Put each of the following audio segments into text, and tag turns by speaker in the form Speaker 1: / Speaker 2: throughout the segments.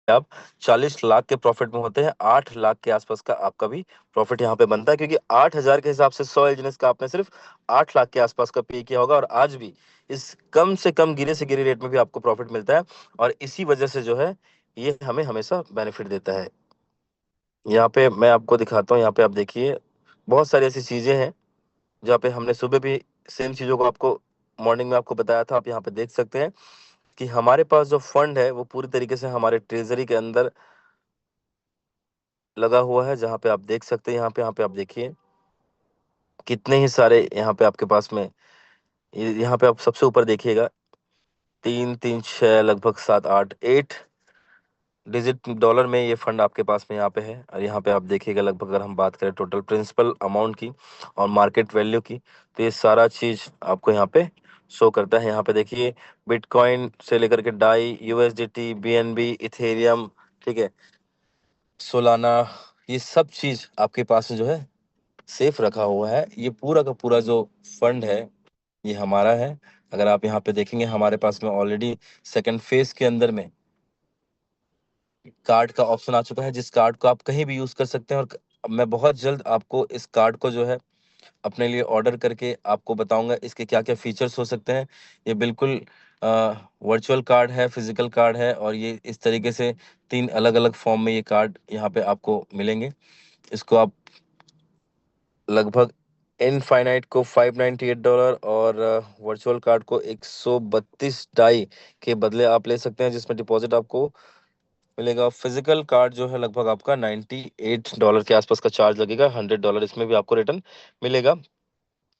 Speaker 1: आप 40 लाख के प्रॉफिट में होते हैं, 8 लाख के आसपास का आपका भी प्रॉफिट यहाँ पे बनता है, क्योंकि 8,000 के हिसाब से 100 एलजीएस का आपने सिर्फ 8 लाख के आसपास का पे किया होगा, और आज भी इस कम से कम गिरे से गिरे रेट में भी आपको प्रॉफिट मिलता है। और इसी वजह से जो है ये हमें हमेशा बेनिफिट देता है। यहाँ पे मैं आपको दिखाता हूँ, यहाँ पे आप देखिए बहुत सारी ऐसी चीजें हैं जहाँ पे हमने सुबह भी सेम चीजों को आपको मॉर्निंग में आपको बताया था। आप यहाँ पे देख सकते हैं कि हमारे पास जो फंड है वो पूरी तरीके से हमारे ट्रेजरी के अंदर लगा हुआ है, जहाँ पे आप देख सकते हैं। यहाँ पे आप देखिए कितने ही सारे यहाँ पे आपके पास में, यहाँ पे आप सबसे ऊपर देखिएगा, 3 3 6 लगभग 7 8 8 डिजिट डॉलर में ये फंड आपके पास में यहाँ पे है। और यहाँ पे आप देखिएगा लगभग, अगर हम बात करें टोटल प्रिंसिपल अमाउंट की और मार्केट वैल्यू की, तो ये सारा चीज आपको यहाँ पे शो करता है। यहाँ पे देखिए बिटकॉइन से लेकर के डाई, यूएसडीटी, बीएनबी, इथेरियम, ठीक है, सोलाना, ये सब चीज आपके पास में जो है सेफ रखा हुआ है। ये पूरा का पूरा जो फंड है ये हमारा है। अगर आप यहाँ पे देखेंगे हमारे पास में ऑलरेडी सेकंड फेज के अंदर में कार्ड का ऑप्शन आ चुका है, जिस कार्ड को आप कहीं भी यूज कर सकते हैं। और मैं बहुत जल्द आपको इस कार्ड को जो है अपने लिए ऑर्डर करके आपको बताऊंगा इसके क्या क्या फीचर्स हो सकते हैं। ये बिल्कुल वर्चुअल कार्ड है, फिजिकल कार्ड है, और ये इस तरीके से 3 अलग अलग फॉर्म में ये कार्ड यहाँ पे आपको मिलेंगे। इसको आप लगभग इनफाइनाइट को $598 और वर्चुअल कार्ड को 132 डाई के बदले आप ले सकते हैं, जिसमें डिपॉजिट आपको मिलेगा। फिजिकल कार्ड जो है लगभग आपका $98 के आसपास का चार्ज लगेगा, $100 इसमें भी आपको रिटर्न मिलेगा।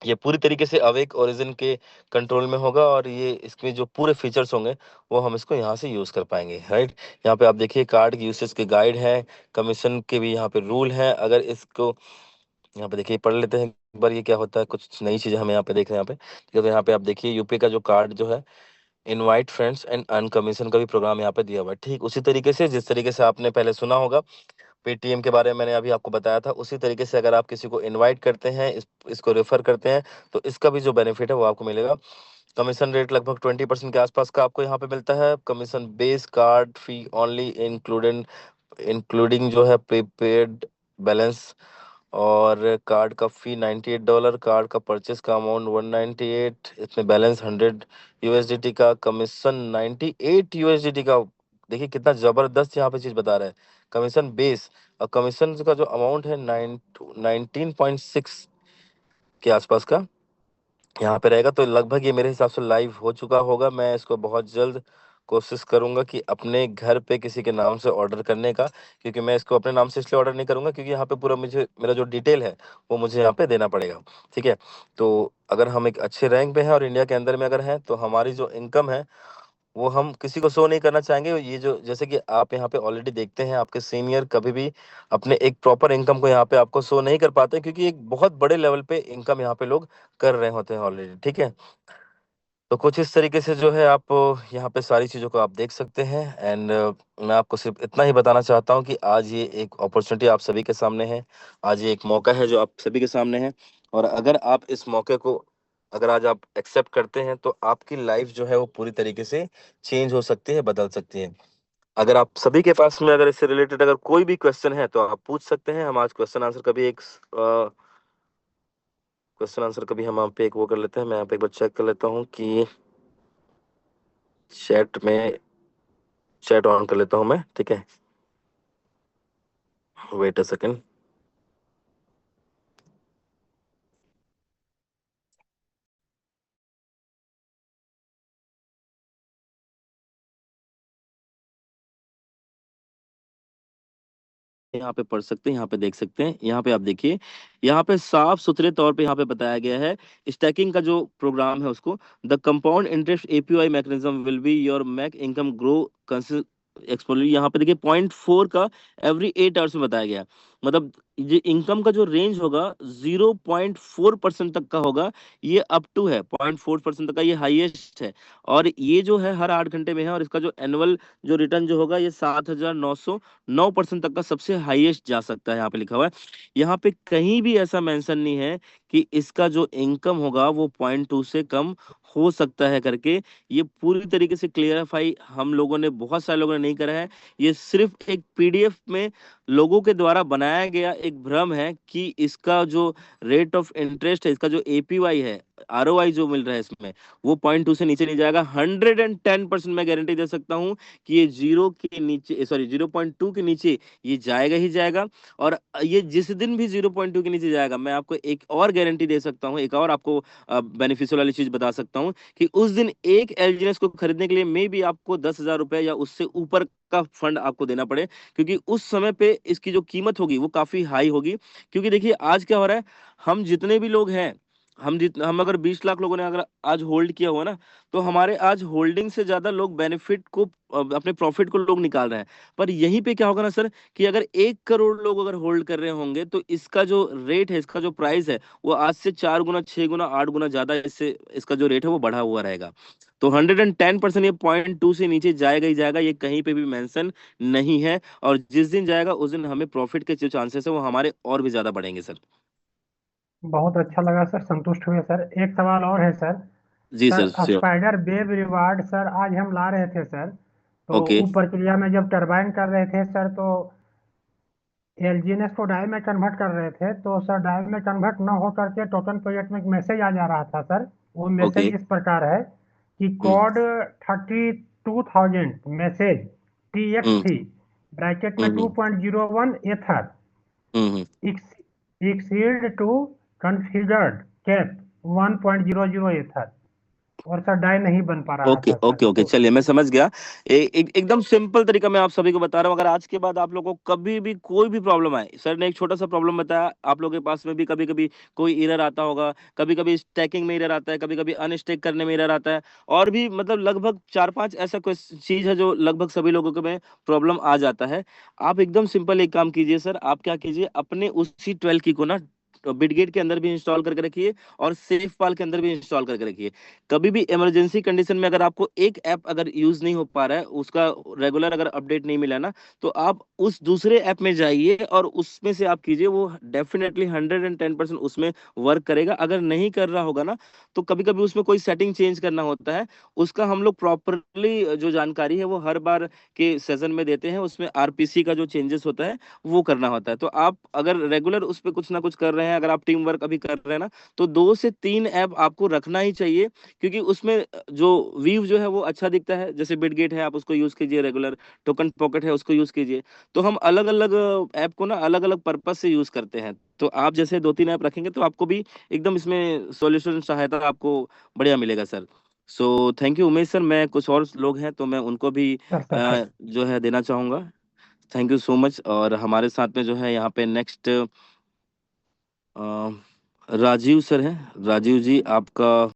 Speaker 1: ये पूरी तरीके से अवेक ओरिजिन के कंट्रोल में होगा, और ये इसके जो पूरे फीचर्स होंगे वो हम इसको यहाँ से यूज कर पाएंगे, राइट। यहाँ पे आप देखिए कार्ड यूसेज के गाइड है, कमीशन के भी यहाँ पे रूल है। अगर इसको यहाँ पे देखिए पढ़ लेते हैं एक बार ये क्या होता है, कुछ नई चीजें हमें यहाँ पे देख रहे हैं। यहाँ पे तो यहाँ पे आप देखिए यूपी का जो कार्ड जो है, invite friends and earn commission का भी प्रोग्राम यहाँ पे दिया हुआ है। ठीक उसी तरीके से जिस तरीके से आपने पहले सुना होगा पेटीएम के बारे में, मैंने अभी आपको बताया था, उसी तरीके से अगर आप किसी को इनवाइट करते हैं, इसको रेफर करते हैं, तो इसका भी जो बेनिफिट है वो आपको मिलेगा। कमीशन रेट लगभग 20% के आसपास का आपको यहाँ पे मिलता है। कमीशन बेस कार्ड फी ओनली इंक्लूडेड, इंक्लूडिंग जो है प्रीपेड बैलेंस, और कार्ड का फी $98, कार्ड का परचेस का अमाउंट 198, इसमें बैलेंस 100 यूएसडीटी का, कमीशन 98 यूएसडीटी का। देखिए कितना जबरदस्त यहाँ पे चीज बता रहा है। कमीशन बेस और कमीशन का जो अमाउंट है 19.6 के आसपास का यहाँ पे रहेगा। तो लगभग ये मेरे हिसाब से लाइव हो चुका होगा। मैं इसको बहुत जल्द कोशिश करूंगा कि अपने घर पे किसी के नाम से ऑर्डर करने का, क्योंकि मैं इसको अपने नाम से इसलिए ऑर्डर नहीं करूंगा क्योंकि यहाँ पे पूरा मुझे मेरा जो डिटेल है वो मुझे यहाँ पे देना पड़ेगा, ठीक है। तो अगर हम एक अच्छे रैंक पे हैं और इंडिया के अंदर में अगर हैं, तो हमारी जो इनकम है वो हम किसी को शो नहीं करना चाहेंगे। ये जो जैसे कि आप यहाँ पे ऑलरेडी देखते हैं, आपके सीनियर कभी भी अपने एक प्रॉपर इनकम को यहाँ पे आपको शो नहीं कर पाते, क्योंकि एक बहुत बड़े लेवल पे इनकम यहाँ पे लोग कर रहे होते हैं ऑलरेडी, ठीक है। तो कुछ इस तरीके से जो है आप यहाँ पे सारी चीज़ों को आप देख सकते हैं। एंड मैं आपको सिर्फ इतना ही बताना चाहता हूँ कि आज ये एक अपॉर्चुनिटी आप सभी के सामने है, आज ये एक मौका है जो आप सभी के सामने है। और अगर आप इस मौके को अगर आज आप एक्सेप्ट करते हैं, तो आपकी लाइफ जो है वो पूरी तरीके से चेंज हो सकती है, बदल सकती है। अगर आप सभी के पास में अगर इससे रिलेटेड अगर कोई भी क्वेश्चन है तो आप पूछ सकते हैं। हम आज क्वेश्चन आंसर का भी एक क्वेश्चन आंसर का भी हम यहाँ पे एक वो कर लेते हैं। मैं यहाँ पे एक बार चेक कर लेता हूँ कि चैट में, चैट ऑन कर लेता हूँ मैं, ठीक है। Wait a second. यहाँ पे पढ़ सकते हैं, यहाँ पे देख सकते हैं। यहाँ पे आप देखिए, यहाँ पे साफ सुथरे तौर पे यहाँ पे बताया गया है स्टैकिंग का जो प्रोग्राम है उसको, the compound interest API mechanism will be your make income grow exponentially. यहाँ पे देखिए 0.4 का एवरी 8 आवर्स में बताया गया। मतलब ये इनकम का जो रेंज होगा 0.4% तक का होगा, ये अप टू है 0.4% तक का, ये हाईएस्ट है। और ये जो है हर 8 घंटे में है, और इसका जो एनुअल जो रिटर्न जो होगा ये 7,909% तक का सबसे हाईएस्ट जा सकता है, यहाँ पे लिखा हुआ है। यहाँ पे कहीं भी ऐसा मेंशन नहीं है कि इसका जो इनकम होगा वो 0.2 से कम हो सकता है करके, ये पूरी तरीके से क्लियरिफाई हम लोगों ने, बहुत सारे लोगों ने नहीं करा है। ये सिर्फ एक पीडीएफ में लोगों के द्वारा बनाया गया एक भ्रम है कि इसका जो रेट ऑफ इंटरेस्ट है, इसका जो एपीवाई है, आरओआई जो मिल रहा है इसमें, वो 0.2 से नीचे नहीं जाएगा। 110% मैं गारंटी दे सकता हूँ कि ये जीरो के नीचे, सॉरी 0.2 के नीचे ये जाएगा ही जाएगा। और ये जिस दिन भी 0.2 के नीचे जाएगा, मैं आपको एक और गारंटी दे सकता हूँ, एक और आपको बेनिफिशियल वाली चीज बता सकता हूँ कि उस दिन एक एलजीएनएस को खरीदने के लिए मे भी आपको 10,000 रुपए या उससे ऊपर का फंड आपको देना पड़े, क्योंकि उस समय पे इसकी जो कीमत होगी वो काफी हाई होगी। क्योंकि देखिए आज क्या हो रहा है, हम जितने भी लोग हैं, हम अगर 20 लाख लोगों ने अगर आज होल्ड किया हुआ ना, तो हमारे आज होल्डिंग से ज्यादा लोग बेनिफिट को, अपने प्रॉफिट को लोग निकाल रहे हैं। पर यहीं पे क्या होगा ना सर, कि अगर 1 करोड़ लोग अगर होल्ड कर रहे होंगे, तो इसका जो रेट है, इसका जो प्राइस है, वो आज से 4 गुना, 6 गुना, 8 गुना ज्यादा इससे, इसका जो रेट है वो बढ़ा हुआ रहेगा। तो 110% ये 0.2 से नीचे जाएगा ही जाएगा, ये कहीं पे भी मेंशन नहीं है। और जिस दिन जाएगा उस दिन हमें प्रॉफिट के जो चांसेस है वो हमारे और भी ज्यादा बढ़ेंगे सर।
Speaker 2: बहुत अच्छा लगा सर, संतुष्ट हुए सर। एक सवाल और है सर।
Speaker 1: जी सर,
Speaker 2: सर
Speaker 1: श्योर।
Speaker 2: स्पाइडर वेब रिवार्ड सर आज हम ला रहे थे सर, तो
Speaker 1: ओके।
Speaker 2: वो प्रक्रिया में जब टरबाइन कर रहे थे सर, तो एलजीएनएस को डाई में कन्वर्ट कर रहे थे, तो सर डाई में कन्वर्ट न हो करके टोकन प्रोजेक्ट में एक मैसेज आ जा रहा था सर। वो
Speaker 1: ओके।
Speaker 2: मैसेज इस प्रकार है कि
Speaker 1: हम्म।
Speaker 2: कोड 32,000 मैसेज टी एक्स
Speaker 1: हम्म।
Speaker 2: थी ब्रैकेट में
Speaker 1: हम्म।
Speaker 2: 2.01 एथर
Speaker 1: हम्म।
Speaker 2: exceed to configured cap 1.00 एथर। और सर डाई नहीं बन पा रहा
Speaker 1: ओके
Speaker 2: था सर,
Speaker 1: ओके ओके,
Speaker 2: तो
Speaker 1: चलिए मैं समझ गया। एकदम सिंपल तरीका मैं आप सभी को बता रहा हूँ। अगर आज के बाद आप लोगों को कभी भी कोई भी प्रॉब्लम आए, सर ने एक छोटा सा प्रॉब्लम बताया, आप लोगों के पास में भी कभी कभी कोई एरर आता होगा, कभी कभी स्टैकिंग में एरर आता है, कभी कभी अनस्टैक करने में एरर आता है, और भी मतलब लगभग 4-5 ऐसा कोई चीज है जो लगभग सभी लोगों के में प्रॉब्लम आ जाता है। आप एकदम सिंपल एक काम कीजिए सर, आप क्या कीजिए, अपने उसी 12 की को ना बिटगेट के अंदर भी इंस्टॉल करके रखिए, और सेफ पाल के अंदर भी इंस्टॉल करके रखिए। कभी भी इमरजेंसी कंडीशन में अगर आपको एक ऐप अगर यूज नहीं हो पा रहा है, उसका रेगुलर अगर अपडेट नहीं मिला ना, तो आप उस दूसरे ऐप में जाइए और उसमें से आप कीजिए, वो डेफिनेटली 110% उसमें वर्क करेगा। अगर नहीं कर रहा होगा ना, तो कभी कभी उसमें कोई सेटिंग चेंज करना होता है, उसका हम लोग प्रॉपरली जो जानकारी है वो हर बार के सेशन में देते हैं, उसमें आरपीसी का जो चेंजेस होता है वो करना होता है। तो आप अगर रेगुलर उस पर कुछ ना कुछ कर रहे हैं, अगर आप टीम वर्क अभी कर रहे हैं ना, तो 2 से 3 ऐप आपको रखना ही चाहिए, क्योंकि उसमें जो व्यू जो है वो अच्छा दिखता है। जैसे बिटगेट है, आप उसको यूज कीजिए रेगुलर, टोकन पॉकेट है उसको यूज कीजिए। तो हम अलग अलग ऐप को ना अलग अलग पर्पज से यूज करते हैं, तो आप जैसे 2-3 ऐप रखेंगे तो आपको भी एकदम इसमें सॉल्यूशन सहायता आपको बढ़िया मिलेगा sir. So thank you Umesh sir. मैं कुछ और लोग हैं तो मैं उनको भी
Speaker 2: सर सर सर
Speaker 1: जो है देना चाहूंगा। Thank you so much. और हमारे साथ में जो है यहाँ पे नेक्स्ट राजीव सर हैं। राजीव जी, आपका